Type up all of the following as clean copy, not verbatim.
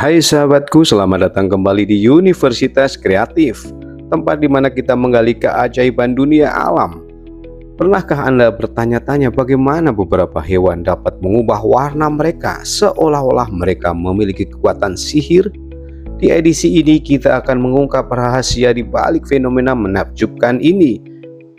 Hai sahabatku, selamat datang kembali di Universitas Kreatif, tempat di mana kita menggali keajaiban dunia alam. Pernahkah Anda bertanya-tanya bagaimana beberapa hewan dapat mengubah warna mereka seolah-olah mereka memiliki kekuatan sihir? Di edisi ini kita akan mengungkap rahasia di balik fenomena menakjubkan ini,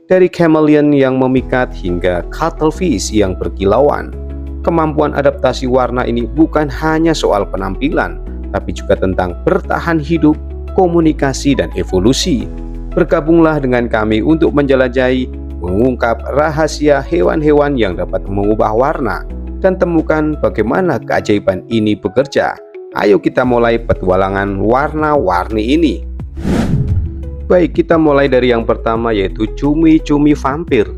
dari chameleon yang memikat hingga cuttlefish yang berkilauan. Kemampuan adaptasi warna ini bukan hanya soal penampilan, tapi juga tentang bertahan hidup, komunikasi, dan evolusi. Bergabunglah dengan kami untuk menjelajahi, mengungkap rahasia hewan-hewan yang dapat mengubah warna, dan temukan bagaimana keajaiban ini bekerja. Ayo kita mulai petualangan warna-warni ini. Baik, kita mulai dari yang pertama, yaitu cumi-cumi vampir.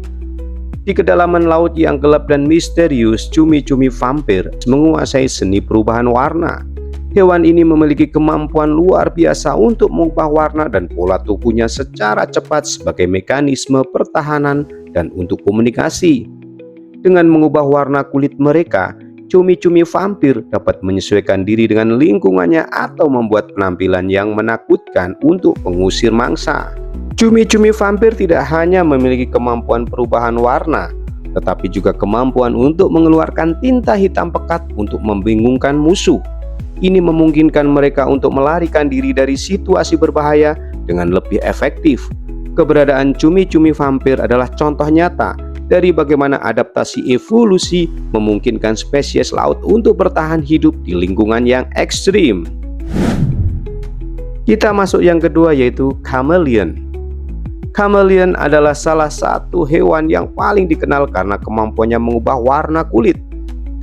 Di kedalaman laut yang gelap dan misterius, cumi-cumi vampir menguasai seni perubahan warna. Hewan ini memiliki kemampuan luar biasa untuk mengubah warna dan pola tubuhnya secara cepat sebagai mekanisme pertahanan dan untuk komunikasi. Dengan mengubah warna kulit mereka, cumi-cumi vampir dapat menyesuaikan diri dengan lingkungannya atau membuat penampilan yang menakutkan untuk mengusir mangsa. Cumi-cumi vampir tidak hanya memiliki kemampuan perubahan warna, tetapi juga kemampuan untuk mengeluarkan tinta hitam pekat untuk membingungkan musuh. Ini memungkinkan mereka untuk melarikan diri dari situasi berbahaya dengan lebih efektif. Keberadaan cumi-cumi vampir adalah contoh nyata dari bagaimana adaptasi evolusi memungkinkan spesies laut untuk bertahan hidup di lingkungan yang ekstrim. Kita masuk yang kedua, yaitu chameleon. Chameleon adalah salah satu hewan yang paling dikenal karena kemampuannya mengubah warna kulit.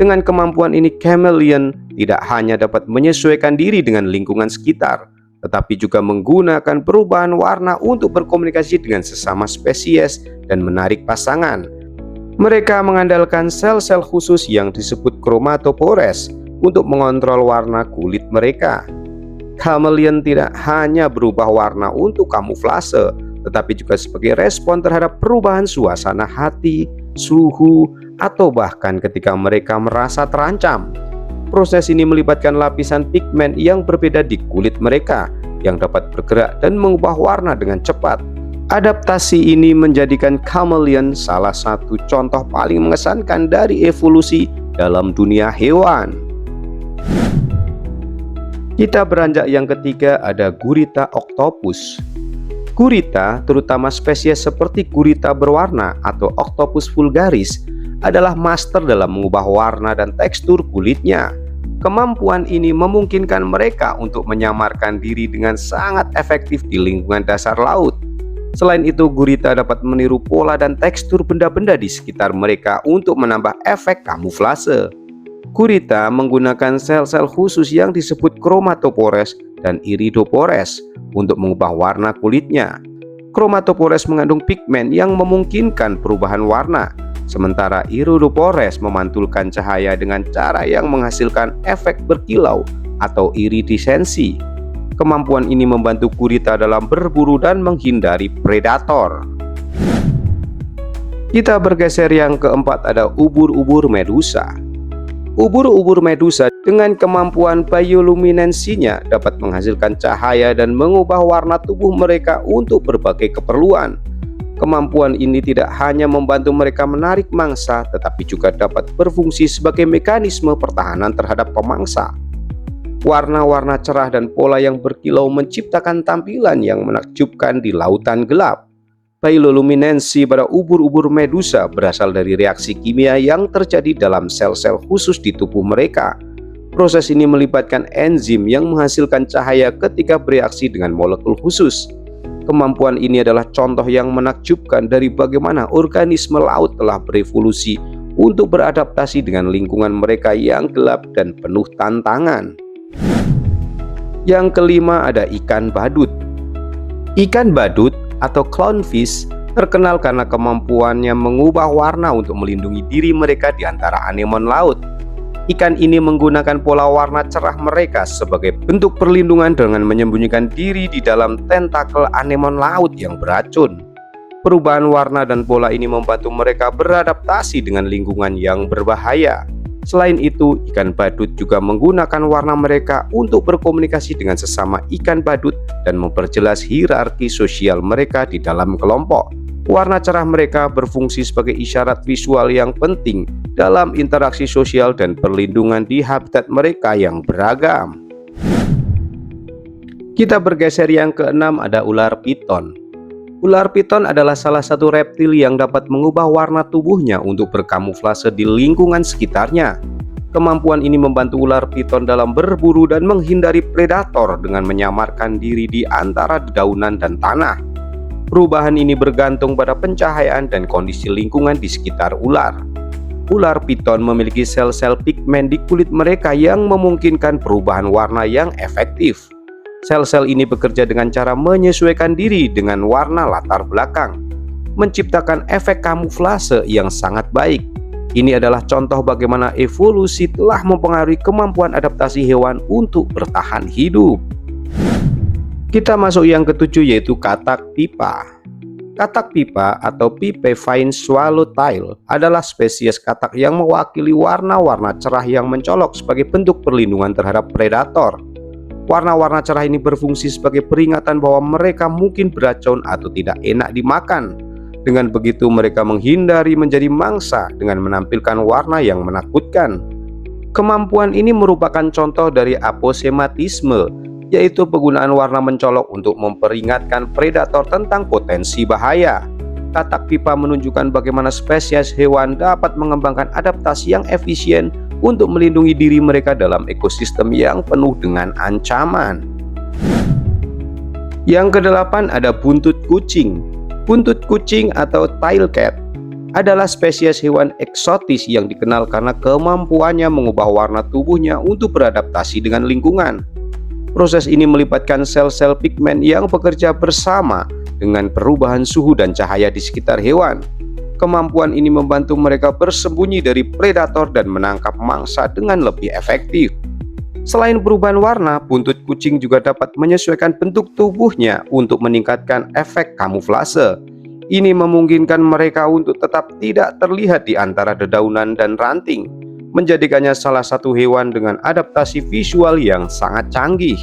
Dengan kemampuan ini, chameleon tidak hanya dapat menyesuaikan diri dengan lingkungan sekitar, tetapi juga menggunakan perubahan warna untuk berkomunikasi dengan sesama spesies dan menarik pasangan. Mereka mengandalkan sel-sel khusus yang disebut chromatopores untuk mengontrol warna kulit mereka. Chameleon tidak hanya berubah warna untuk kamuflase, tetapi juga sebagai respon terhadap perubahan suasana hati, suhu, atau bahkan ketika mereka merasa terancam. Proses ini melibatkan lapisan pigmen yang berbeda di kulit mereka yang dapat bergerak dan mengubah warna dengan cepat. Adaptasi ini menjadikan chameleon salah satu contoh paling mengesankan dari evolusi dalam dunia hewan. Kita beranjak yang ketiga, ada gurita octopus. Gurita, terutama spesies seperti gurita berwarna atau Octopus vulgaris, adalah master dalam mengubah warna dan tekstur kulitnya. Kemampuan ini memungkinkan mereka untuk menyamarkan diri dengan sangat efektif di lingkungan dasar laut. Selain itu, gurita dapat meniru pola dan tekstur benda-benda di sekitar mereka untuk menambah efek kamuflase. Gurita menggunakan sel-sel khusus yang disebut chromatopores dan iridopores untuk mengubah warna kulitnya. Chromatopores mengandung pigmen yang memungkinkan perubahan warna, sementara iridopores memantulkan cahaya dengan cara yang menghasilkan efek berkilau atau iridisensi. Kemampuan ini membantu gurita dalam berburu dan menghindari predator. Kita bergeser yang keempat, ada ubur-ubur medusa. Ubur-ubur medusa dengan kemampuan bioluminensinya dapat menghasilkan cahaya dan mengubah warna tubuh mereka untuk berbagai keperluan. Kemampuan ini tidak hanya membantu mereka menarik mangsa, tetapi juga dapat berfungsi sebagai mekanisme pertahanan terhadap pemangsa. Warna-warna cerah dan pola yang berkilau menciptakan tampilan yang menakjubkan di lautan gelap. Bioluminensi pada ubur-ubur medusa berasal dari reaksi kimia yang terjadi dalam sel-sel khusus di tubuh mereka. Proses ini melibatkan enzim yang menghasilkan cahaya ketika bereaksi dengan molekul khusus. Kemampuan ini adalah contoh yang menakjubkan dari bagaimana organisme laut telah berevolusi untuk beradaptasi dengan lingkungan mereka yang gelap dan penuh tantangan. Yang kelima, ada ikan badut. Ikan badut atau clownfish terkenal karena kemampuannya mengubah warna untuk melindungi diri mereka di antara anemon laut. Ikan ini menggunakan pola warna cerah mereka sebagai bentuk perlindungan dengan menyembunyikan diri di dalam tentakel anemon laut yang beracun. Perubahan warna dan pola ini membantu mereka beradaptasi dengan lingkungan yang berbahaya. Selain itu, ikan badut juga menggunakan warna mereka untuk berkomunikasi dengan sesama ikan badut dan memperjelas hierarki sosial mereka di dalam kelompok. Warna cerah mereka berfungsi sebagai isyarat visual yang penting dalam interaksi sosial dan perlindungan di habitat mereka yang beragam. Kita bergeser yang keenam, ada ular piton. Ular piton adalah salah satu reptil yang dapat mengubah warna tubuhnya untuk berkamuflase di lingkungan sekitarnya. Kemampuan ini membantu ular piton dalam berburu dan menghindari predator dengan menyamarkan diri di antara dedaunan dan tanah. Perubahan ini bergantung pada pencahayaan dan kondisi lingkungan di sekitar ular. Ular piton memiliki sel-sel pigmen di kulit mereka yang memungkinkan perubahan warna yang efektif. Sel-sel ini bekerja dengan cara menyesuaikan diri dengan warna latar belakang, menciptakan efek kamuflase yang sangat baik. Ini adalah contoh bagaimana evolusi telah mempengaruhi kemampuan adaptasi hewan untuk bertahan hidup. Kita masuk yang ketujuh, yaitu katak pipa. Katak pipa atau Pipevine swallowtail adalah spesies katak yang mewakili warna-warna cerah yang mencolok sebagai bentuk perlindungan terhadap predator. Warna-warna cerah ini berfungsi sebagai peringatan bahwa mereka mungkin beracun atau tidak enak dimakan. Dengan begitu mereka menghindari menjadi mangsa dengan menampilkan warna yang menakutkan. Kemampuan ini merupakan contoh dari aposematisme, yaitu penggunaan warna mencolok untuk memperingatkan predator tentang potensi bahaya. Katak pipa menunjukkan bagaimana spesies hewan dapat mengembangkan adaptasi yang efisien untuk melindungi diri mereka dalam ekosistem yang penuh dengan ancaman. Yang kedelapan, ada buntut kucing. Buntut kucing atau tail cat adalah spesies hewan eksotis yang dikenal karena kemampuannya mengubah warna tubuhnya untuk beradaptasi dengan lingkungan. Proses ini melibatkan sel-sel pigmen yang bekerja bersama dengan perubahan suhu dan cahaya di sekitar hewan. Kemampuan ini membantu mereka bersembunyi dari predator dan menangkap mangsa dengan lebih efektif. Selain perubahan warna, buntut kucing juga dapat menyesuaikan bentuk tubuhnya untuk meningkatkan efek kamuflase. Ini memungkinkan mereka untuk tetap tidak terlihat di antara dedaunan dan ranting, menjadikannya salah satu hewan dengan adaptasi visual yang sangat canggih.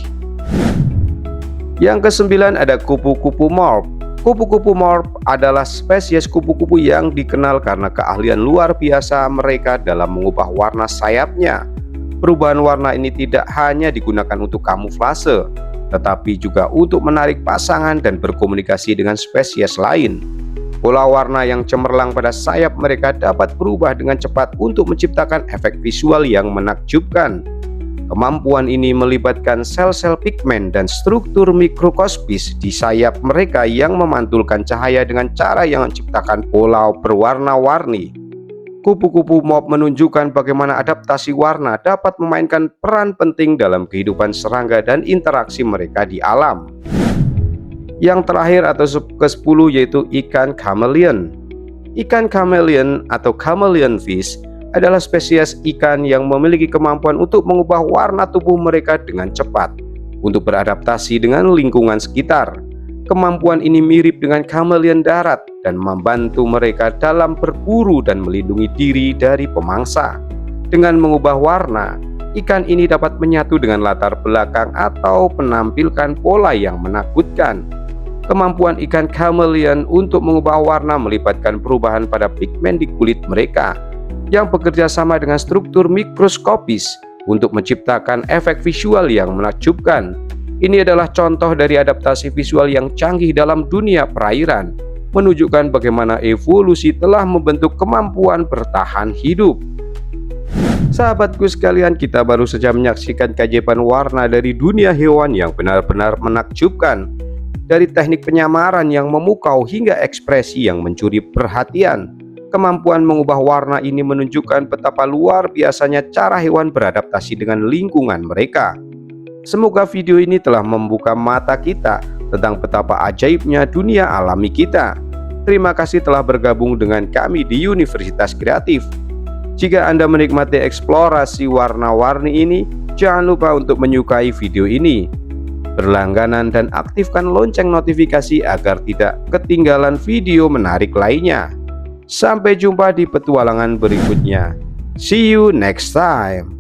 Yang kesembilan, ada kupu-kupu morph. Kupu-kupu morph adalah spesies kupu-kupu yang dikenal karena keahlian luar biasa mereka dalam mengubah warna sayapnya. Perubahan warna ini tidak hanya digunakan untuk kamuflase, tetapi juga untuk menarik pasangan dan berkomunikasi dengan spesies lain. Pola warna yang cemerlang pada sayap mereka dapat berubah dengan cepat untuk menciptakan efek visual yang menakjubkan. Kemampuan ini melibatkan sel-sel pigmen dan struktur mikroskopis di sayap mereka yang memantulkan cahaya dengan cara yang menciptakan pola berwarna-warni. Kupu-kupu morph menunjukkan bagaimana adaptasi warna dapat memainkan peran penting dalam kehidupan serangga dan interaksi mereka di alam. Yang terakhir atau ke-10, yaitu ikan chameleon. Ikan chameleon atau chameleon fish adalah spesies ikan yang memiliki kemampuan untuk mengubah warna tubuh mereka dengan cepat untuk beradaptasi dengan lingkungan sekitar. Kemampuan ini mirip dengan chameleon darat dan membantu mereka dalam berburu dan melindungi diri dari pemangsa. Dengan mengubah warna, ikan ini dapat menyatu dengan latar belakang atau menampilkan pola yang menakutkan. Kemampuan ikan chameleon untuk mengubah warna melibatkan perubahan pada pigmen di kulit mereka yang bekerja sama dengan struktur mikroskopis untuk menciptakan efek visual yang menakjubkan. Ini adalah contoh dari adaptasi visual yang canggih dalam dunia perairan, menunjukkan bagaimana evolusi telah membentuk kemampuan bertahan hidup. Sahabatku sekalian, kita baru saja menyaksikan keajaiban warna dari dunia hewan yang benar-benar menakjubkan. Dari teknik penyamaran yang memukau hingga ekspresi yang mencuri perhatian. Kemampuan mengubah warna ini menunjukkan betapa luar biasanya cara hewan beradaptasi dengan lingkungan mereka. Semoga video ini telah membuka mata kita tentang betapa ajaibnya dunia alami kita. Terima kasih telah bergabung dengan kami di Universitas Kreatif. Jika Anda menikmati eksplorasi warna-warni ini, jangan lupa untuk menyukai video ini, berlangganan dan aktifkan lonceng notifikasi agar tidak ketinggalan video menarik lainnya. Sampai jumpa di petualangan berikutnya. See you next time.